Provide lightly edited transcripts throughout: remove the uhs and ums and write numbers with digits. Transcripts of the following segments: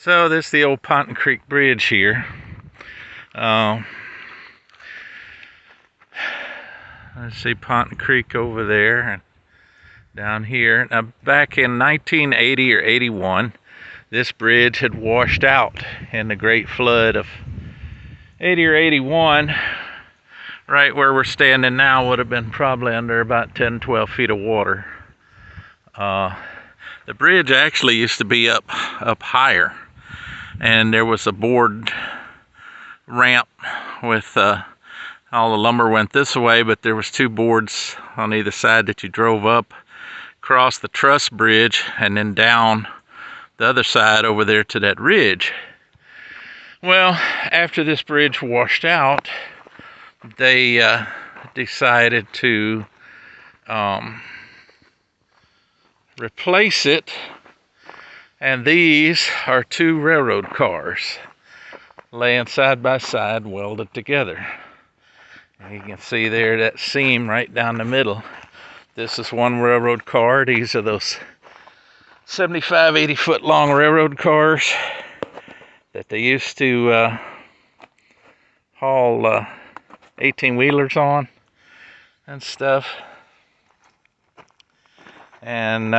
So this is the Old Ponton Creek Bridge here. Let's see Ponton Creek over there and down here. Now back in 1980 or 81, this bridge had washed out in the Great Flood of 80 or 81. Right where we're standing now would have been probably under about 10, 12 feet of water. The bridge actually used to be up higher, and there was a board ramp with all the lumber went this way, but there was two boards on either side that you drove up across the truss bridge and then down the other side over there to that ridge. Well, after this bridge washed out, they decided to replace it, and these are two railroad cars laying side by side, welded together. And you can see there that seam right down the middle. This is one railroad car. These are those 75, 80 foot long railroad cars that they used to haul 18-wheelers on and stuff. And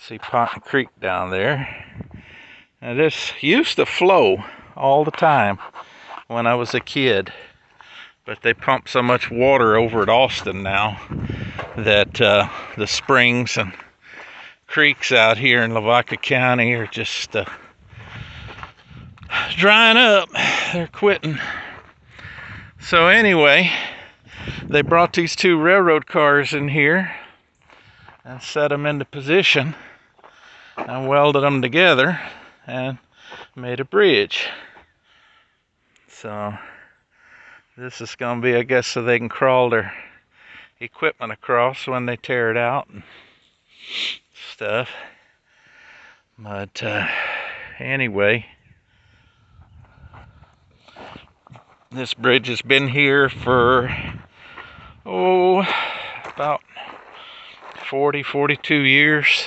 see Ponton Creek down there. Now this used to flow all the time when I was a kid, but they pump so much water over at Austin now that the springs and creeks out here in Lavaca County are just drying up. They're quitting. So anyway, they brought these two railroad cars in here and set them into position and welded them together and made a bridge. So this is going to be, I guess, so they can crawl their equipment across when they tear it out and stuff. But anyway, this bridge has been here for about 40, 42 years.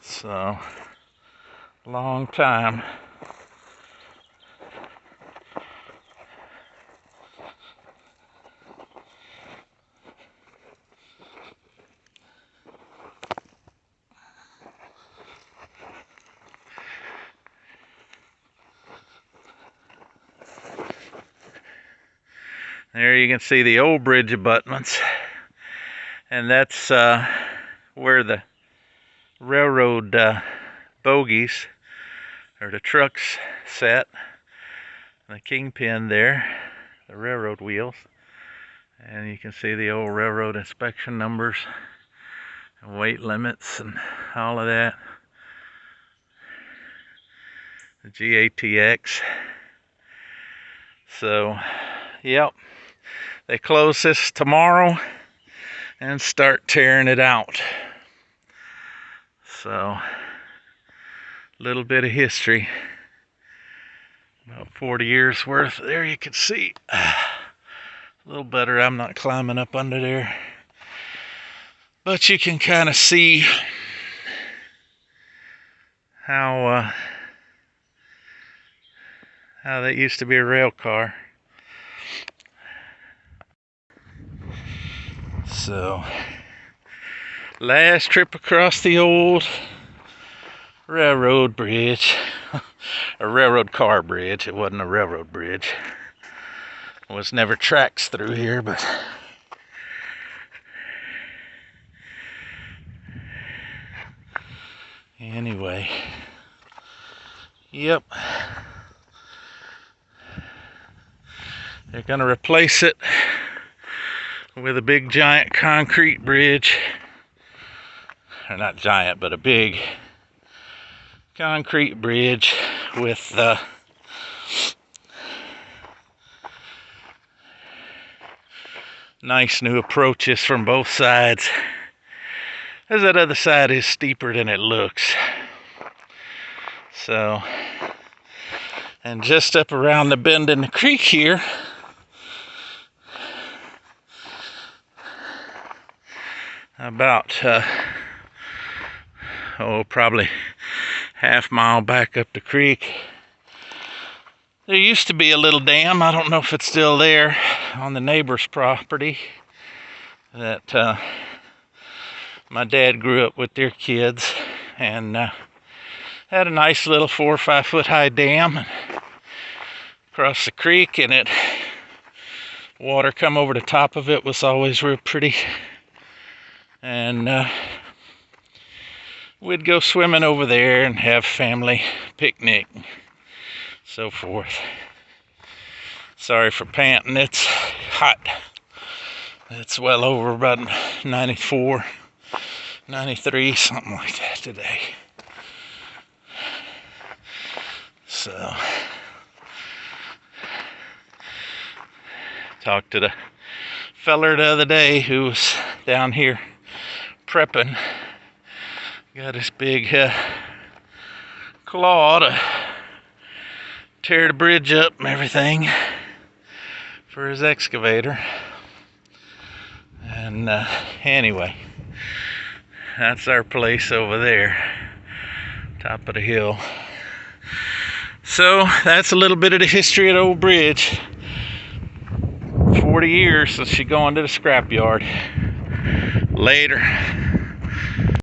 So, long time. There you can see the old bridge abutments, and that's where the railroad bogies or the trucks sat, and the kingpin there, the railroad wheels, and you can see the old railroad inspection numbers and weight limits and all of that. The GATX. So yep, they close this tomorrow and start tearing it out. So, a little bit of history. About 40 years worth. There you can see. A little better. I'm not climbing up under there. But you can kind of see how that used to be a rail car. So, last trip across the old railroad bridge. A railroad car bridge. It wasn't a railroad bridge. There was never tracks through here, but anyway. Yep. They're going to replace it with a big giant concrete bridge. Or not giant, but a big concrete bridge with nice new approaches from both sides, as that other side is steeper than it looks. So, and just up around the bend in the creek here, about probably half-mile back up the creek. There used to be a little dam. I don't know if it's still there on the neighbor's property that my dad grew up with their kids, and had a nice little 4 or 5 foot high dam across the creek, and it water come over the top of it was always real pretty. And we'd go swimming over there and have family picnic and so forth. Sorry for panting, it's hot. It's well over about 94, 93, something like that today. So, talked to the feller the other day who was down here prepping. Got his big claw to tear the bridge up and everything for his excavator. And anyway, that's our place over there, top of the hill. So that's a little bit of the history of the old bridge. 40 years since she going to the scrapyard. Later.